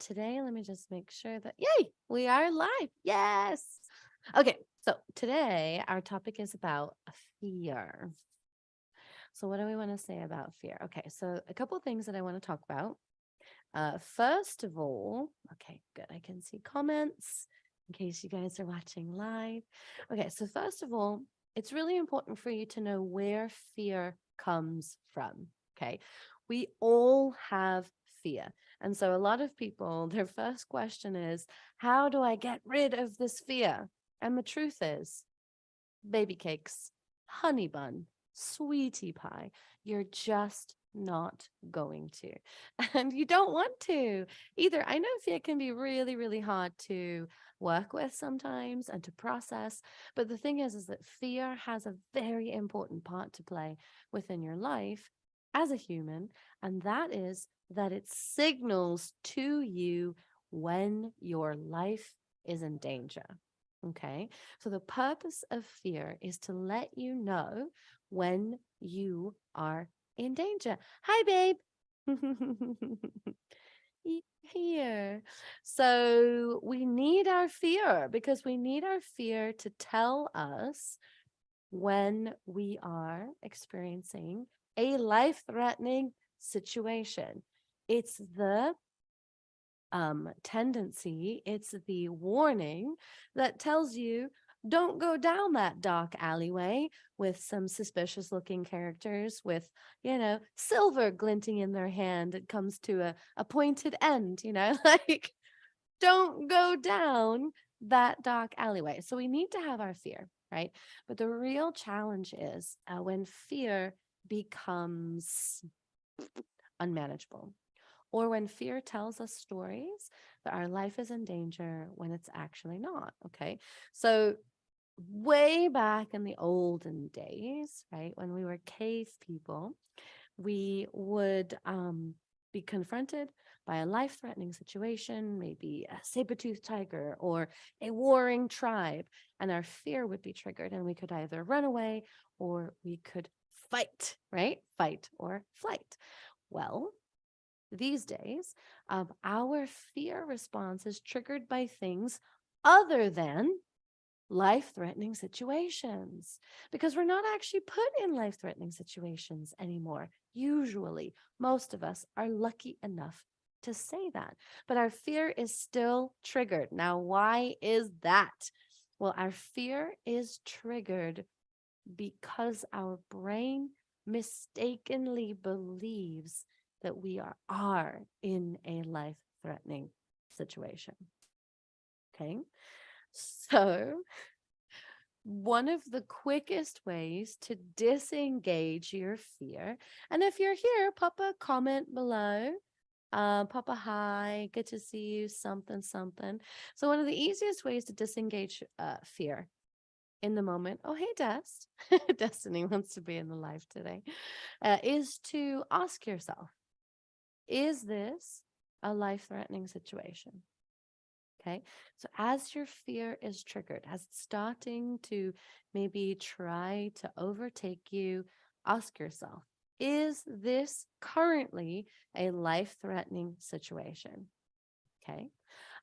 today, let me just make sure that, yay, we are live. Yes. Okay, so today our topic is about fear. So, what do we want to say about fear? Okay, so a couple of things that I want to talk about. First of all, okay, good. I can see comments in case you guys are watching live. Okay, so first of all, it's really important for you to know where fear comes from. Okay, we all have fear. And so a lot of people, their first question is, how do I get rid of this fear? And the truth is, baby cakes, honey bun, sweetie pie. You're just not going to. And you don't want to either. I know fear can be really, really hard to work with sometimes and to process. But the thing is that fear has a very important part to play within your life as a human. And that is that it signals to you when your life is in danger. Okay. So the purpose of fear is to let you know when you are in danger. Hi, babe. Here. So we need our fear because we need our fear to tell us when we are experiencing a life-threatening situation. It's the tendency, it's the warning that tells you don't go down that dark alleyway with some suspicious looking characters with, silver glinting in their hand. It comes to a pointed end, like don't go down that dark alleyway. So we need to have our fear, right? But the real challenge is when fear becomes unmanageable, or when fear tells us stories that our life is in danger when it's actually not. Okay. So, way back in the olden days, right, when we were cave people, we would be confronted by a life threatening situation, maybe a saber toothed tiger or a warring tribe, and our fear would be triggered, and we could either run away or we could fight, right? Fight or flight. Well, these days, our fear response is triggered by things other than life threatening situations because we're not actually put in life threatening situations anymore. Usually, most of us are lucky enough to say that, but our fear is still triggered. Now, why is that? Well, our fear is triggered because our brain mistakenly believes that we are in a life threatening situation. Okay. So, one of the quickest ways to disengage your fear, and if you're here, pop a comment below. Pop a hi, good to see you, something, something. So, one of the easiest ways to disengage fear in the moment, oh, hey, Dest, Destiny wants to be in the live today, is to ask yourself, is this a life-threatening situation? Okay. So as your fear is triggered, as it's starting to maybe try to overtake you, ask yourself, is this currently a life-threatening situation? Okay.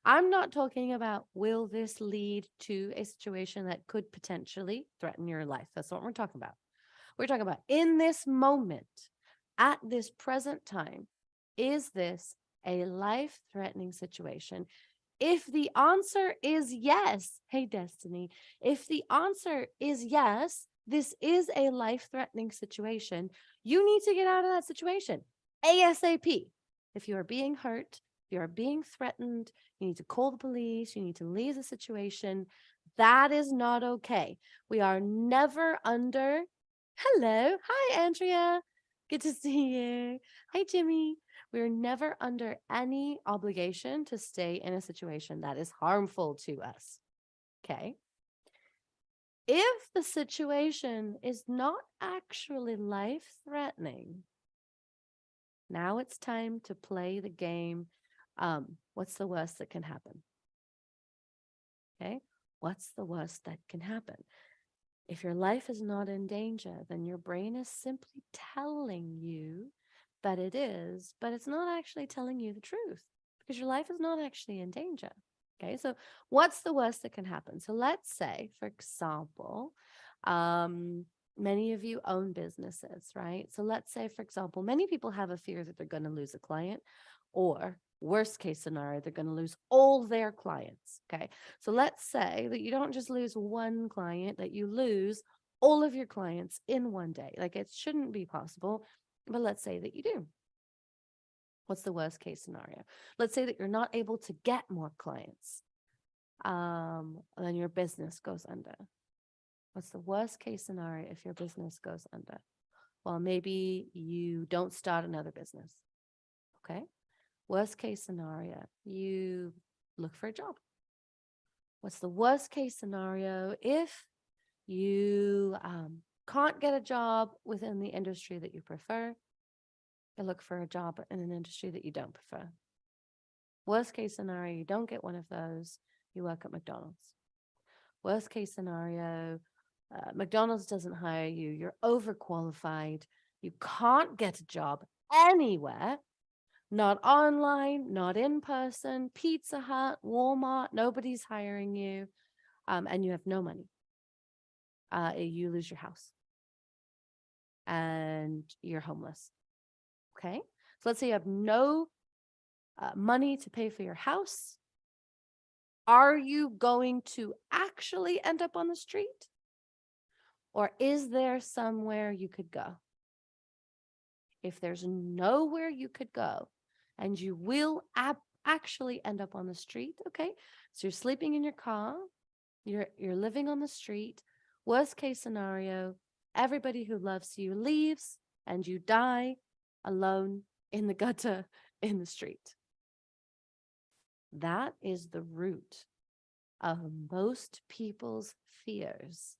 I'm not talking about will this lead to a situation that could potentially threaten your life. That's what we're talking about. We're talking about in this moment, at this present time, is this a life threatening situation? If the answer is yes, hey, Destiny, if the answer is yes, this is a life threatening situation, you need to get out of that situation ASAP. If you are being hurt, if you are being threatened, you need to call the police, you need to leave the situation. That is not okay. We are never under. Hello. Hi, Andrea. Good to see you. Hi, Jimmy. We're never under any obligation to stay in a situation that is harmful to us. Okay. If the situation is not actually life threatening, now it's time to play the game. What's the worst that can happen? Okay. What's the worst that can happen? If your life is not in danger, then your brain is simply telling you that it is, but it's not actually telling you the truth because your life is not actually in danger. Okay, so what's the worst that can happen? So let's say, for example, many of you own businesses, right? So let's say, for example, many people have a fear that they're going to lose a client, or worst case scenario, they're going to lose all their clients. Okay, so let's say that you don't just lose one client, that you lose all of your clients in one day. Like, it shouldn't be possible, but let's say that you do. What's the worst case scenario? Let's say that you're not able to get more clients. Then your business goes under. What's the worst case scenario if your business goes under? Well, maybe you don't start another business. Okay. Worst case scenario, you look for a job. What's the worst case scenario if you can't get a job within the industry that you prefer? You look for a job in an industry that you don't prefer. Worst case scenario, you don't get one of those, you work at McDonald's. Worst case scenario, McDonald's doesn't hire you, you're overqualified, you can't get a job anywhere, not online, not in person, Pizza Hut, Walmart, nobody's hiring you, and you have no money. You lose your house and you're homeless. Okay, so let's say you have no money to pay for your house. Are you going to actually end up on the street? Or is there somewhere you could go? If there's nowhere you could go and you will actually end up on the street, okay, so you're sleeping in your car, you're living on the street. Worst case scenario, everybody who loves you leaves and you die alone in the gutter in the street. That is the root of most people's fears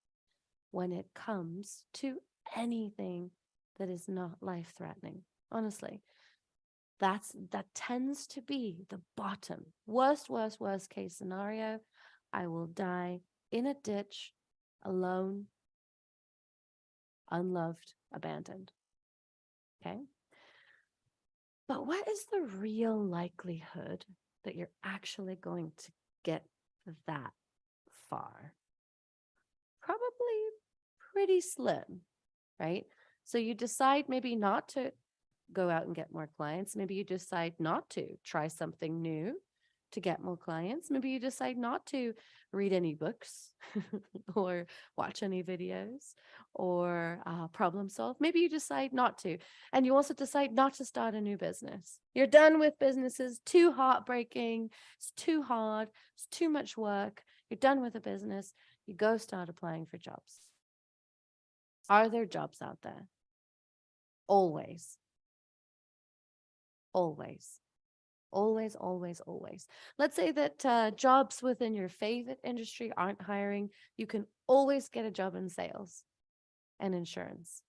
when it comes to anything that is not life-threatening. Honestly, that tends to be the bottom. Worst case scenario, I will die in a ditch, alone, unloved, abandoned. Okay? But what is the real likelihood that you're actually going to get that far? Probably pretty slim, right? So you decide maybe not to go out and get more clients. Maybe you decide not to try something new to get more clients. Maybe you decide not to read any books or watch any videos or problem solve. Maybe you decide not to. And you also decide not to start a new business. You're done with businesses, too heartbreaking, it's too hard, it's too much work. You're done with a business. You go start applying for jobs. Are there jobs out there? Always. Always. Always, always, always. Let's say that jobs within your favorite industry aren't hiring. You can always get a job in sales and insurance.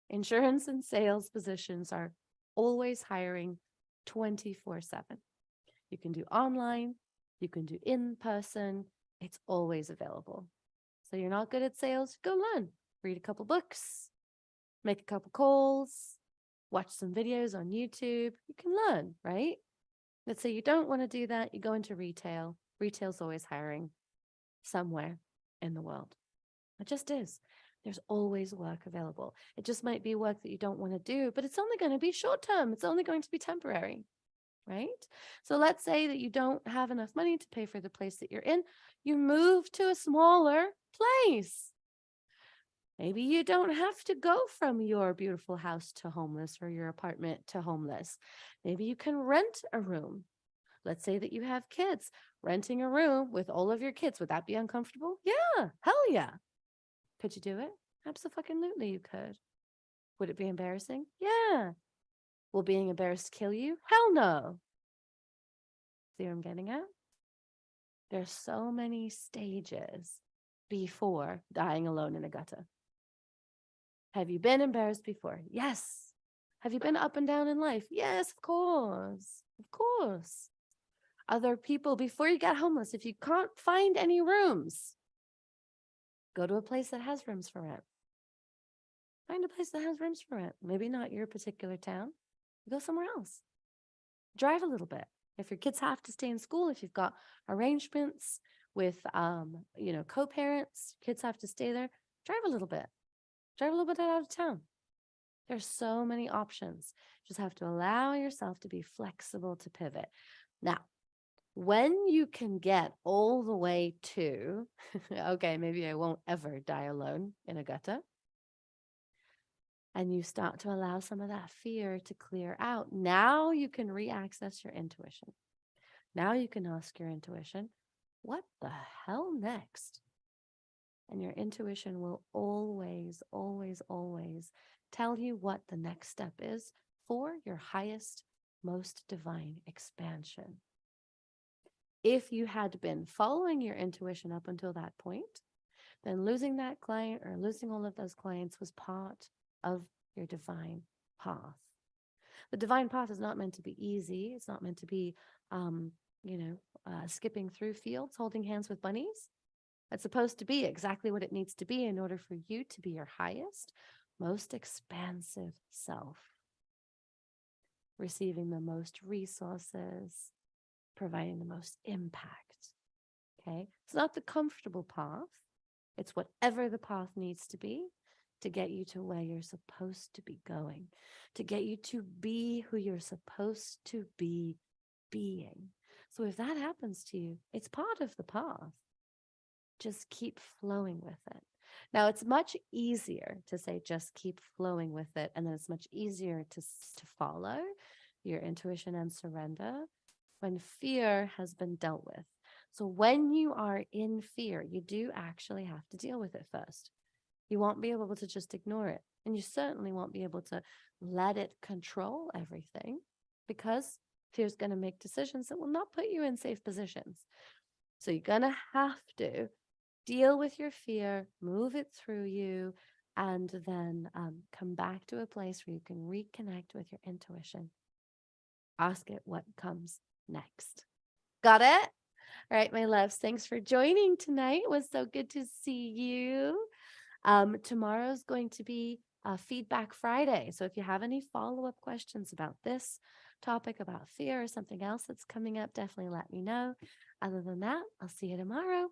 Insurance and sales positions are always hiring 24/7. You can do online, you can do in person. It's always available. So you're not good at sales, go learn. Read a couple books, make a couple calls, watch some videos on YouTube. You can learn, right? Let's say you don't want to do that, you go into retail. Retail's always hiring somewhere in the world. It just is. There's always work available. It just might be work that you don't want to do, but it's only going to be short term. It's only going to be temporary, right? So let's say that you don't have enough money to pay for the place that you're in. You move to a smaller place. Maybe you don't have to go from your beautiful house to homeless or your apartment to homeless. Maybe you can rent a room. Let's say that you have kids. Renting a room with all of your kids, would that be uncomfortable? Yeah, hell yeah. Could you do it? Absolutely, you could. Would it be embarrassing? Yeah. Will being embarrassed kill you? Hell no. See what I'm getting at? There's so many stages before dying alone in a gutter. Have you been embarrassed before? Yes. Have you been up and down in life? Yes, of course. Of course. Other people, before you get homeless, if you can't find any rooms, go to a place that has rooms for rent. Find a place that has rooms for rent. Maybe not your particular town. Go somewhere else. Drive a little bit. If your kids have to stay in school, if you've got arrangements with, co-parents, kids have to stay there, drive a little bit. Drive a little bit out of town. There's so many options. Just have to allow yourself to be flexible to pivot. Now, when you can get all the way to, okay, maybe I won't ever die alone in a gutter, and you start to allow some of that fear to clear out, now you can reaccess your intuition. Now you can ask your intuition, what the hell next? And your intuition will always, always, always tell you what the next step is for your highest, most divine expansion. If you had been following your intuition up until that point, then losing that client or losing all of those clients was part of your divine path. The divine path is not meant to be easy. It's not meant to be, skipping through fields, holding hands with bunnies. It's supposed to be exactly what it needs to be in order for you to be your highest, most expansive self, receiving the most resources, providing the most impact. Okay. It's not the comfortable path. It's whatever the path needs to be to get you to where you're supposed to be going, to get you to be who you're supposed to be being. So if that happens to you, it's part of the path. Just keep flowing with it. Now, it's much easier to say, just keep flowing with it. And then it's much easier to follow your intuition and surrender when fear has been dealt with. So when you are in fear, you do actually have to deal with it first. You won't be able to just ignore it. And you certainly won't be able to let it control everything, because fear is going to make decisions that will not put you in safe positions. So you're going to have to deal with your fear, move it through you, and then come back to a place where you can reconnect with your intuition. Ask it what comes next. Got it? All right, my loves, thanks for joining tonight. It was so good to see you. Tomorrow's going to be Feedback Friday. So if you have any follow-up questions about this topic, about fear, or something else that's coming up, definitely let me know. Other than that, I'll see you tomorrow.